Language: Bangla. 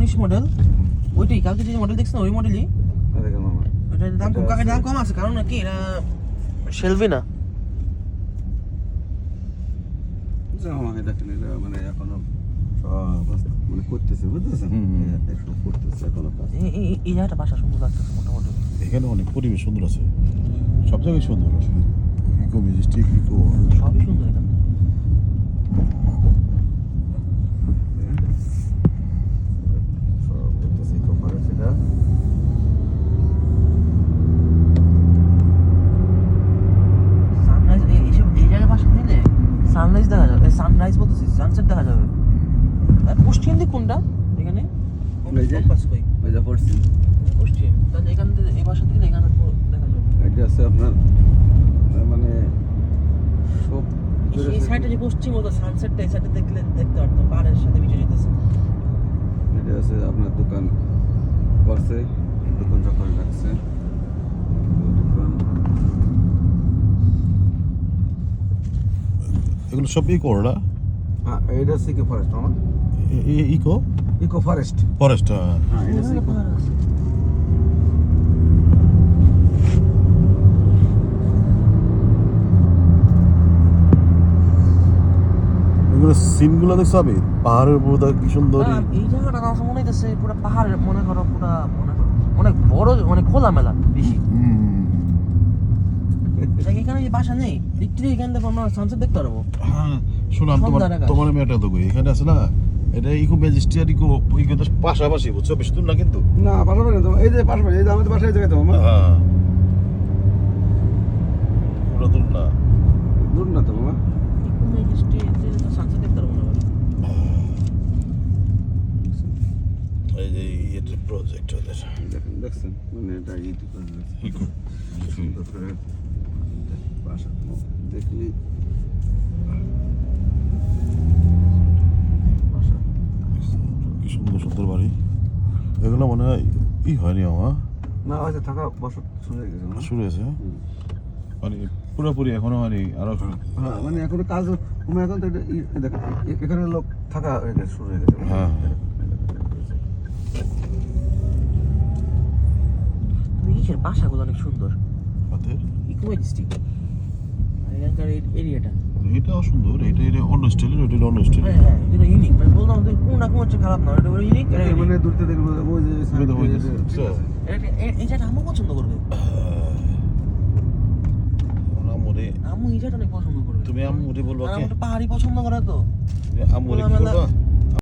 20 মডেল ওইটাই কালকে যে মডেল দেখছেন ওই মডেলই দেখেন মামা ওটার দাম কম আছে কারণ কি এটা শেলভি না জামা দেখেন এটা মানে এখনো মানে করতেছে বুঝতেছেন সব করতেছে এখনো কাজ এই জায়গাটা বাসা সুন্দর লাগতেছে মোটামুটি এখানে অনেক পরিবেশ সুন্দর আছে সব জায়গায় সুন্দর আছে ইকো মিস্টিক ইকো সবই সুন্দর এখানে সব করতেছে কভার সেটা সানরাইজ এই জায়গায় বাসা নিলে সানরাইজ দেখা যাবে সানরাইজ বলতেছি সানসেট দেখা যাবে আর পশ্চিম দিক কোনটা এখানে এই যে কম্পাস কই ওই যা পড়ছি পশ্চিম তাহলে এখান থেকে এই বাসা থেকে এখানে দেখা যাবে এটা আছে আপনার মানে সব এই সাইডে যে পশ্চিম ওটা সানসেটটা এই সাইডে দেখলে দেখতে পারতাম পাহাড়ের সাথে মিশে যেতেছে এটা আছে আপনার দোকান করছে দোকান যখন রাখছে দোকান এগুলো সব ইকো না হ্যাঁ এটা আছে কি ফরেস্ট আমার ইকো ইকো ফরেস্ট ফরেস্ট হ্যাঁ এটা আছে ইকো এগুলো সিনগুলো দেখছো আমি পাহাড়ের উপর কি সুন্দর এই জায়গাটা আমার মনে হইতেছে পুরো পাহাড় মনে করো অনেক বড় অনেক খোলামেলা বেশি এখানে যে বাসা নেই একটু এখান থেকে আমরা সানসেট দেখতে পারবো হ্যাঁ শোনাম তোমার আমি একটা দেখো এখানে আছে না এটা ইকো ম্যাজেস্টি আর ইকো পাশাপাশি বুঝছো বেশি দূর না কিন্তু না পাশাপাশি তো এই যে পাশাপাশি এই যে আমাদের বাসায় জায়গা তো হ্যাঁ পুরো দূর না দূর না তো মামা সানসেট দেখতে পারবো না এই যে এটা প্রজেক্ট ওদের দেখেন দেখছেন মানে এটা ইতি করে ইকো সুন্দর করে বাসা দেখলি বাসা কি সুন্দর সুন্দর বাড়ি এগুলো মনে হয় হয়নি আমার না হয়তো থাকা বছর শুরু হয়ে গেছে না শুরু হয়েছে মানে পুরোপুরি এখনো মানে আরো হ্যাঁ মানে এখন কাজ তুমি এখন তো দেখো এখানে লোক থাকা হয়ে গেছে শুরু হয়ে গেছে হ্যাঁ ইসের বাসাগুলো অনেক সুন্দর হাতের ইকোয়েস্টিক এখানকার এরিয়াটা এটাও সুন্দর এটা অন্য স্টাইলের ওইটা অন্য স্টাইল হ্যাঁ হ্যাঁ এটা ইউনিক মানে বললাম তো কোন না কোন হচ্ছে খারাপ না এটা ইউনিক মানে দূরতে দেখবো ওই যে এটা হইতেছে এই জায়গাটা আম্মু পছন্দ করবে আম্মুরে আম্মু এই জায়গাটা অনেক পছন্দ করবে তুমি আম্মুরে বলবা আর কি আমার তো পাহাড়ি পছন্দ করে তো আম্মুরে কি বলবা